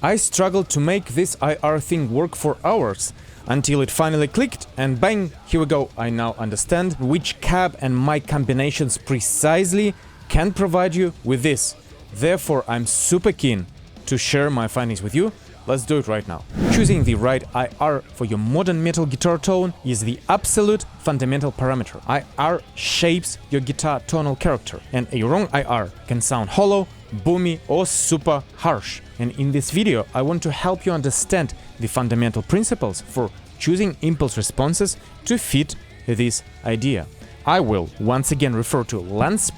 I struggled to make this IR thing work for hours, until it finally clicked, and bang, here we go. I now understand which cab and mic combinations precisely can provide you with this. Therefore, I'm super keen to share my findings with you. Let's do it right now. Choosing the right IR for your modern metal guitar tone is the absolute fundamental parameter. IR shapes your guitar tonal character, and a wrong IR can sound hollow, boomy, or super harsh. And in this video, I want to help you understand the fundamental principles for choosing impulse responses to fit this idea. I will once again refer to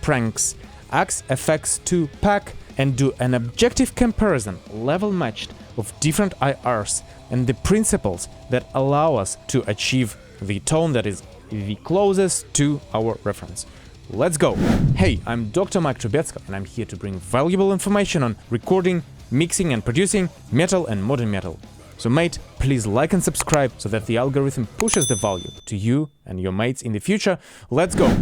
Prenc's Axe FX2 pack and do an objective comparison, level matched, of different IRs and the principles that allow us to achieve the tone that is the closest to our reference. Let's go! Hey, I'm Dr. Mike Trubetskov, and I'm here to bring valuable information on recording, mixing and producing metal and modern metal. So mate, please like and subscribe so that the algorithm pushes the value to you and your mates in the future. Let's go!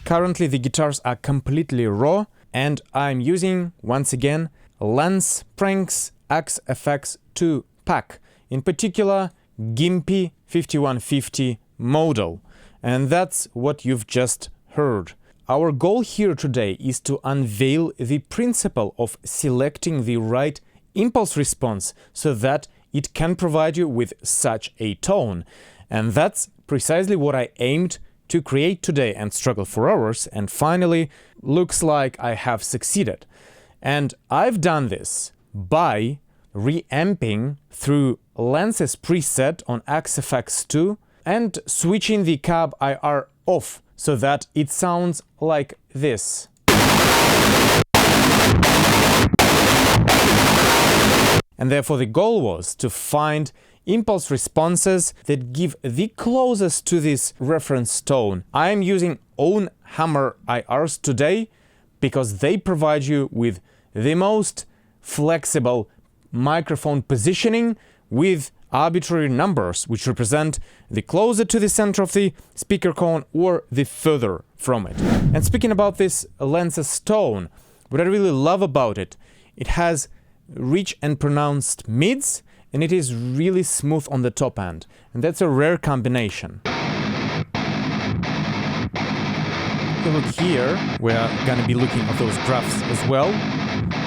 Currently the guitars are completely raw, and I'm using, once again, Prenc's Axe FX2 pack, in particular Gimpy 5150 model, and that's what you've just heard. Our goal here today is to unveil the principle of selecting the right impulse response so that it can provide you with such a tone, and that's precisely what I aimed to create today and struggle for hours, and finally looks like I have succeeded. And I've done this by reamping through Lance's preset on Axe FX2 and switching the Cab IR off so that it sounds like this. And therefore the goal was to find impulse responses that give the closest to this reference tone. I am using Ownhammer IRs today because they provide you with the most flexible microphone positioning with arbitrary numbers which represent the closer to the center of the speaker cone or the further from it. And speaking about this Lance's tone, what I really love about it, it has rich and pronounced mids, and it is really smooth on the top end, and that's a rare combination. If you look here, we're gonna be looking at those graphs as well.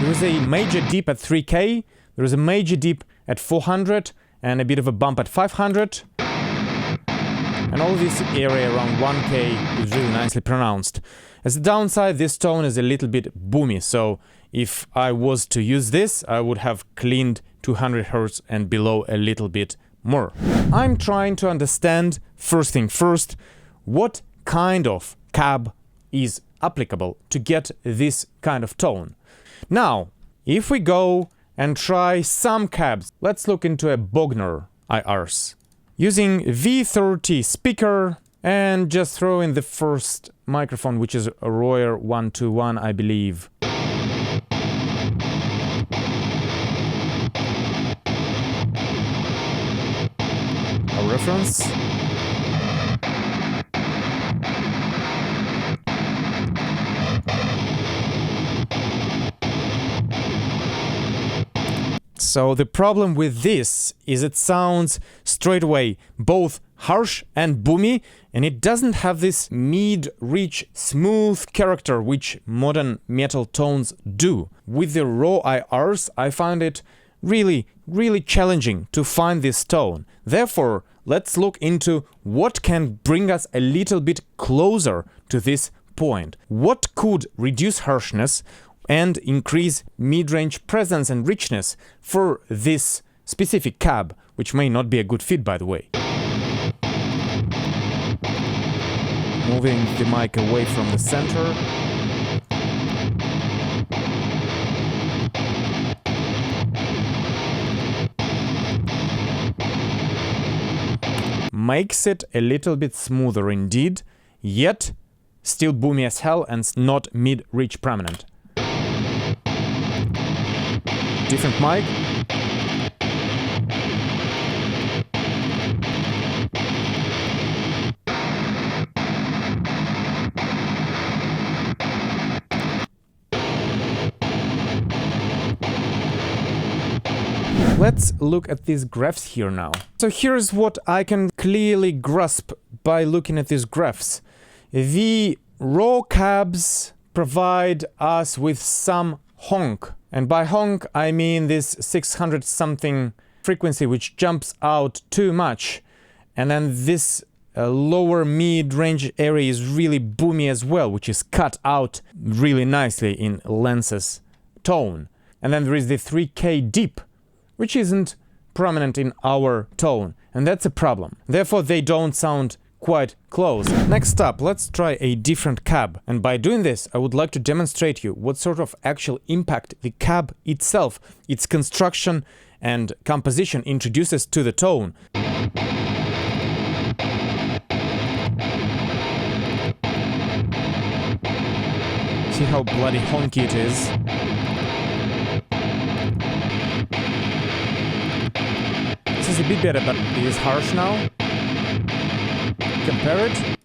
There is a major dip at 3K, there is a major dip at 400, and a bit of a bump at 500. And all this area around 1K is really nicely pronounced. As a downside, this tone is a little bit boomy, so if I was to use this, I would have cleaned 200 Hz and below a little bit more. I'm trying to understand, first thing first, what kind of cab is applicable to get this kind of tone. Now, if we go and try some cabs, let's look into a Bogner IRs. Using V30 speaker and just throw in the first microphone, which is a Royer 121, I believe. A reference. So the problem with this is it sounds straight away both harsh and boomy, and it doesn't have this mid-rich, smooth character which modern metal tones do. With the raw IRs, I found it really challenging to find this tone. Therefore, let's look into what can bring us a little bit closer to this point. What could reduce harshness and increase mid-range presence and richness for this specific cab, which may not be a good fit, by the way. Moving the mic away from the center. Makes it a little bit smoother indeed, yet still boomy as hell and not mid-reach prominent. Different mic. Let's look at these graphs here now. So here's what I can clearly grasp by looking at these graphs. The raw cabs provide us with some honk. And by honk, I mean this 600 something frequency which jumps out too much. And then this lower mid-range area is really boomy as well, which is cut out really nicely in Lence's tone. And then there is the 3K deep, which isn't prominent in our tone, and that's a problem. Therefore, they don't sound quite close. Next up, let's try a different cab. And by doing this, I would like to demonstrate you what sort of actual impact the cab itself, its construction and composition introduces to the tone. See how bloody honky it is. This is a bit better, but it is harsh now. Compare it.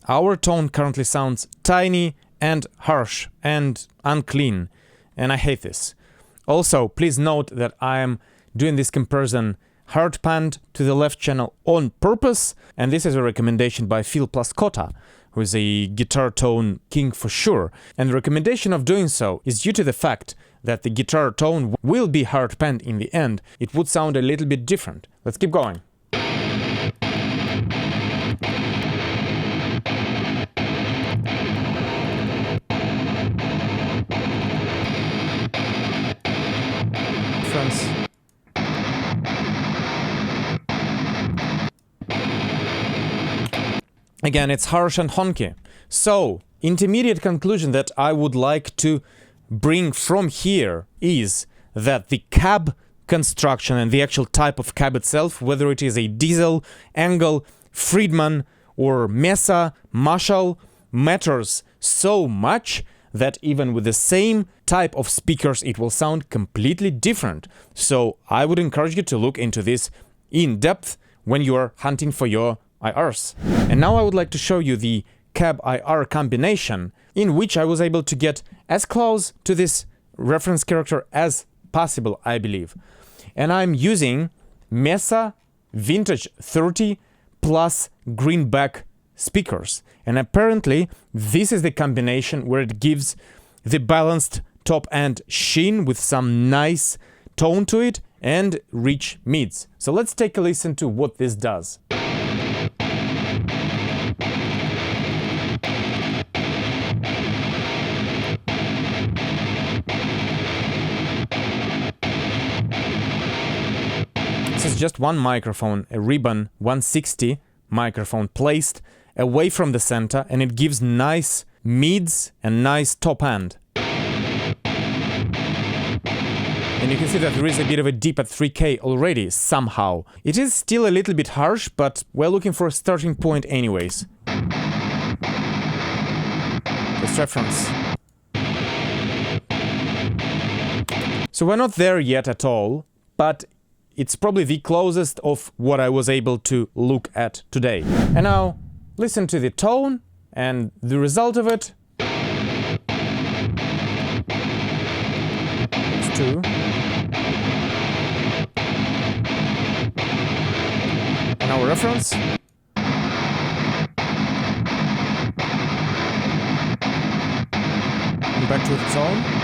Our tone currently sounds tiny and harsh and unclean, and I hate this. Also, please note that I am doing this comparison hard panned to the left channel on purpose, and this is a recommendation by Phil Plaskota, who is a guitar tone king for sure. And the recommendation of doing so is due to the fact that the guitar tone will be hard panned in the end. It would sound a little bit different. Let's keep going. Friends. Again, it's harsh and honky. So, intermediate conclusion that I would like to bring from here is that the cab construction and the actual type of cab itself, whether it is a diesel, Angle, Friedman, or Mesa, Marshall, matters so much that even with the same type of speakers, it will sound completely different. So, I would encourage you to look into this in depth when you are hunting for your IRs. And now I would like to show you the Cab IR combination in which I was able to get as close to this reference character as possible, I believe. And I'm using Mesa Vintage 30 plus greenback speakers. And apparently this is the combination where it gives the balanced top end sheen with some nice tone to it and rich mids. So let's take a listen to what this does. This is just one microphone, a ribbon 160 microphone placed away from the center, and it gives nice mids and nice top end. And you can see that there is a bit of a dip at 3K already, somehow. It is still a little bit harsh, but we're looking for a starting point anyways. Let's reference. So we're not there yet at all, but it's probably the closest of what I was able to look at today. And now, listen to the tone and the result of it. It's 2. And our reference. And back to the tone.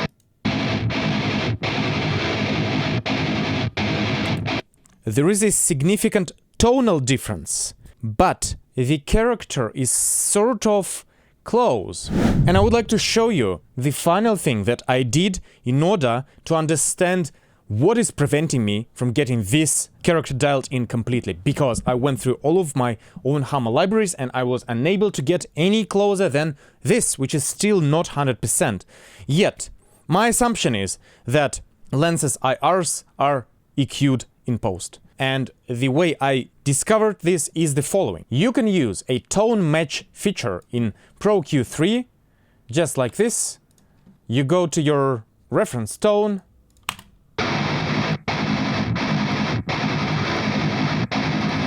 There is a significant tonal difference, but the character is sort of close. And I would like to show you the final thing that I did in order to understand what is preventing me from getting this character dialed in completely, because I went through all of my Ownhammer libraries and I was unable to get any closer than this, which is still not 100%. Yet, my assumption is that Lence's IRs are EQ'd in post. And the way I discovered this is the following. You can use a tone match feature in Pro Q3, just like this. You go to your reference tone,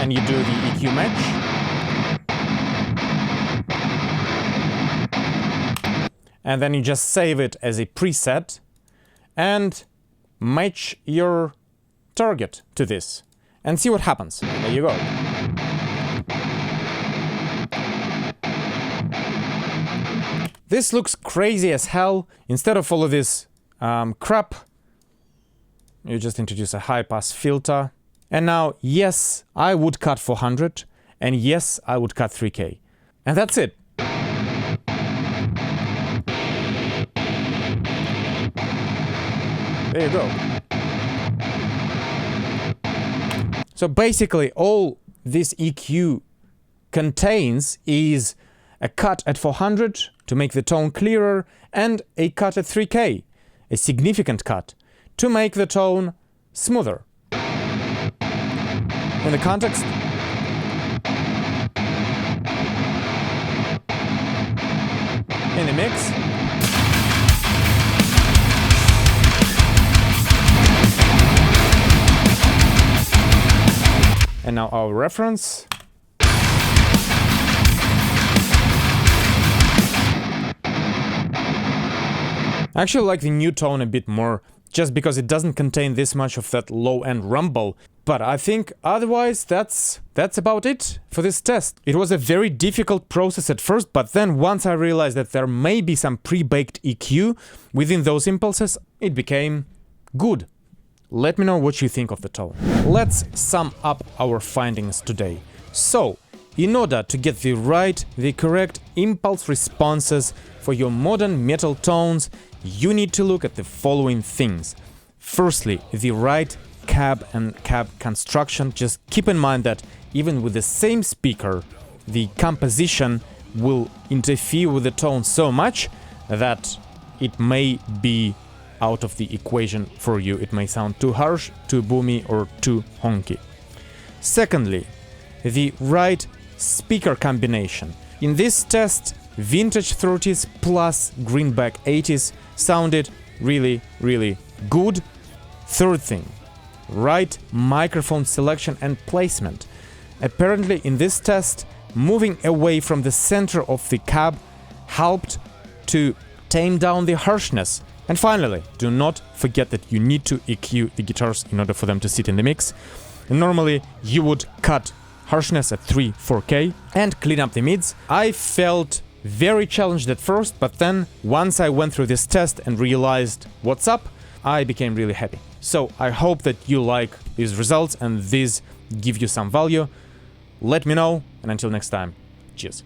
and you do the EQ match. and then you just save it as a preset and match your target to this and see what happens. There you go. This looks crazy as hell. Instead of all of this crap, you just introduce a high-pass filter. And now, yes, I would cut 400, and yes, I would cut 3K. And that's it. There you go. So basically, all this EQ contains is a cut at 400 to make the tone clearer, and a cut at 3K, a significant cut, to make the tone smoother. In the context, in the mix, and now our reference. I actually like the new tone a bit more, just because it doesn't contain this much of that low-end rumble. But I think otherwise that's about it for this test. It was a very difficult process at first, but then once I realized that there may be some pre-baked EQ within those impulses, it became good. Let me know what you think of the tone. Let's sum up our findings today. So, in order to get the correct impulse responses for your modern metal tones, you need to look at the following things. Firstly, the right cab and cab construction. Just keep in mind that even with the same speaker, the composition will interfere with the tone so much that it may be out of the equation for you. It may sound too harsh, too boomy, or too honky. Secondly, the right speaker combination. In this test, vintage 30s plus greenback 80s sounded really, really good. Third thing, right microphone selection and placement. Apparently in this test, moving away from the center of the cab helped to tame down the harshness. And finally, do not forget that you need to EQ the guitars in order for them to sit in the mix. And normally you would cut harshness at 3-4K and clean up the mids. I felt very challenged at first, but then once I went through this test and realized what's up, I became really happy. So I hope that you like these results and these give you some value. Let me know, and until next time, cheers.